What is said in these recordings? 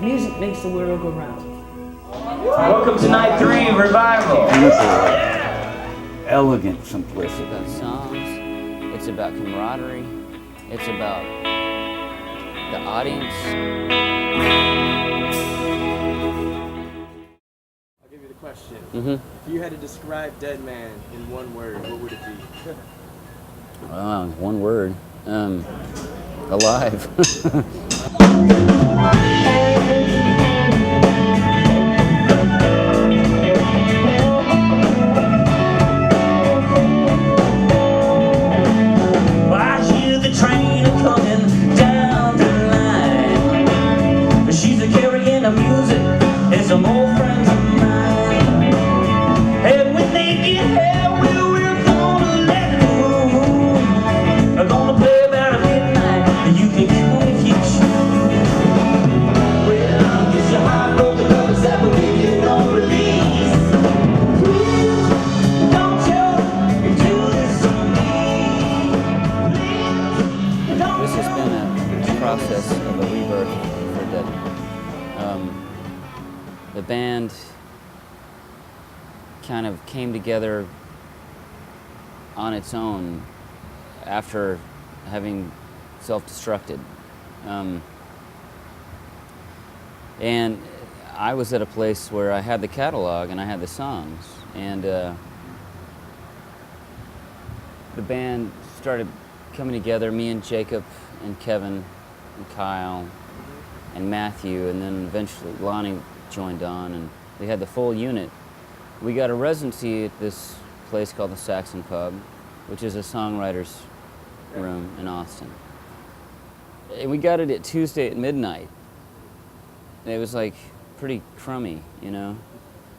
Music makes the world go round. Welcome to night 3, Revival. Elegant simplicity. It's about songs, it's about camaraderie, it's about the audience. I'll give you the question. Mm-hmm. If you had to describe Deadman in one word, what would it be? One word. Alive. Some old friends of mine, and when they get here, we're gonna let it move. We're gonna play about midnight, and you can come if you choose. Well, it's your heartbroken lovers that will give you no release. Please, don't you do this to me. Please, don't. This has been a process of a rebirth for Deadman. The band kind of came together on its own after having self-destructed. And I was at a place where I had the catalog and I had the songs, and the band started coming together, me and Jacob and Kevin and Kyle and Matthew, and then eventually Lonnie joined on, and we had the full unit. We got a residency at this place called the Saxon Pub, which is a songwriter's room in Austin. And we got it at Tuesday at midnight. It was like pretty crummy, you know?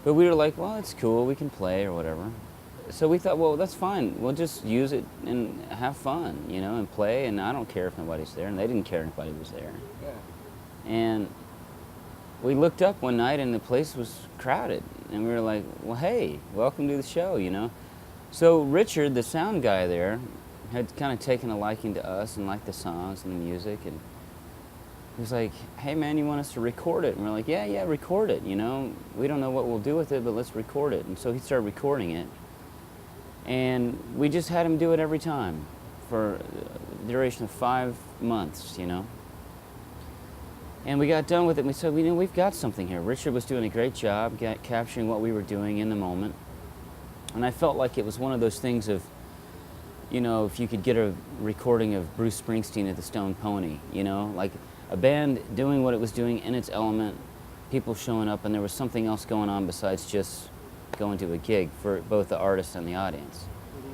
But we were like, well, it's cool, we can play or whatever. So we thought, well, that's fine. We'll just use it and have fun, you know, and play, and I don't care if nobody's there, and they didn't care if anybody was there. Yeah. And we looked up one night and the place was crowded, and we were like, well, hey, welcome to the show, you know? So Richard, the sound guy there, had kind of taken a liking to us and liked the songs and the music, and he was like, hey man, you want us to record it? And we're like, yeah, record it, you know? We don't know what we'll do with it, but let's record it. And so he started recording it, and we just had him do it every time for the duration of 5 months, you know? And we got done with it, and we said, you know, we've got something here. Richard was doing a great job capturing what we were doing in the moment. And I felt like it was one of those things of, you know, if you could get a recording of Bruce Springsteen at the Stone Pony, you know, like a band doing what it was doing in its element, people showing up, and there was something else going on besides just going to a gig for both the artist and the audience.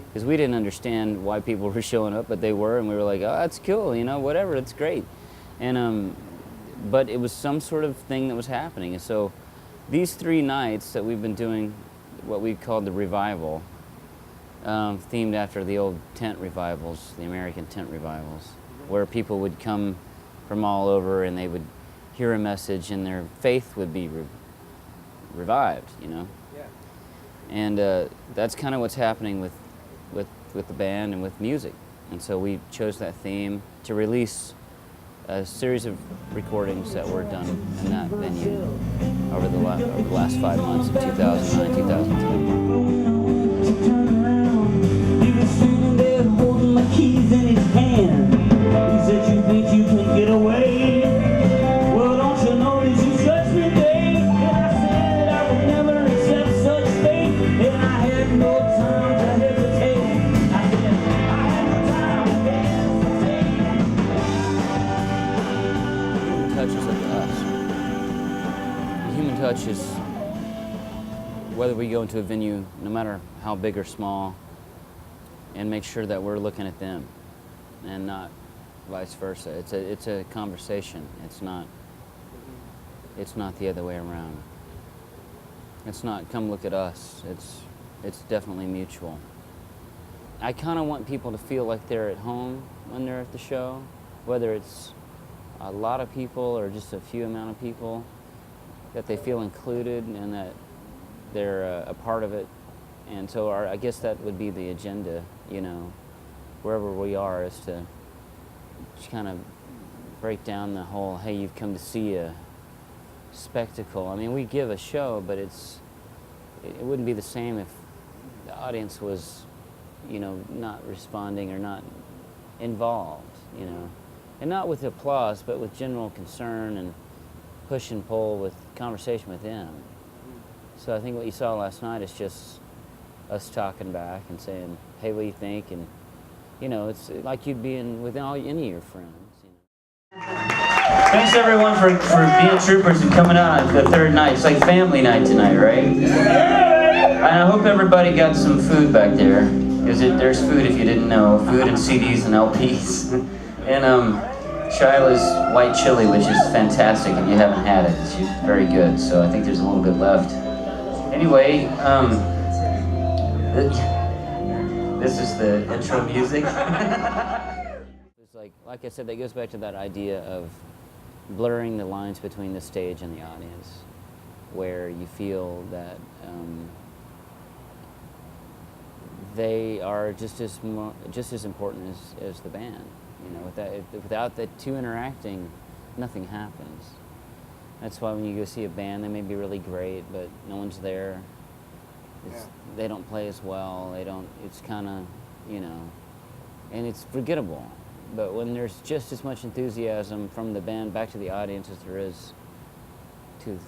Because we didn't understand why people were showing up, but they were, and we were like, oh, that's cool, you know, whatever, it's great. And but it was some sort of thing that was happening. And so these 3 nights that we've been doing what we called the Revival, themed after the old tent revivals, the American tent revivals, where people would come from all over and they would hear a message and their faith would be revived, you know? Yeah. And that's kind of what's happening with the band and with music. And so we chose that theme to release a series of recordings that were done in that venue over the last 5 months of 2009, 2010. He was standing there holding my keys in his hand. He said, you think you can get away? Well, don't you know that you stretched me, babe? And I said I would never accept such fate. And I had no time to hesitate. I said, I had no time to hesitate. Touch is up to us. The human touch is whether we go into a venue, no matter how big or small, and make sure that we're looking at them and not vice versa. It's a conversation. It's not the other way around. It's not come look at us. It's definitely mutual. I kind of want people to feel like they're at home when they're at the show, whether it's a lot of people or just a few amount of people, that they feel included and that they're a part of it. And so I guess that would be the agenda, you know, wherever we are, is to just kind of break down the whole, hey, you've come to see a spectacle. I mean, we give a show, but it wouldn't be the same if the audience was, you know, not responding or not involved, you know. And not with applause, but with general concern and push and pull with conversation with them. So I think what you saw last night is just us talking back and saying, hey, what do you think? And, you know, it's like you'd be with any of your friends. You know. Thanks everyone for being troopers and coming out on the third night. It's like family night tonight, right? And I hope everybody got some food back there, because there's food if you didn't know. Food and CDs and LPs. And Shyla's white chili, which is fantastic. If you haven't had it, she's very good. So I think there's a little bit left. Anyway, this is the intro music. It's like I said, that goes back to that idea of blurring the lines between the stage and the audience, where you feel that they are just as important as the band. You know, without the two interacting, nothing happens. That's why when you go see a band, they may be really great, but no one's there. They don't play as well. It's kind of, you know, and it's forgettable. But when there's just as much enthusiasm from the band back to the audience as there is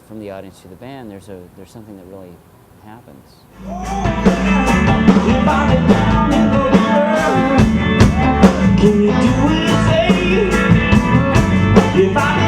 from the audience to the band, there's something that really happens. If I get down in the river, can you do it safe? If I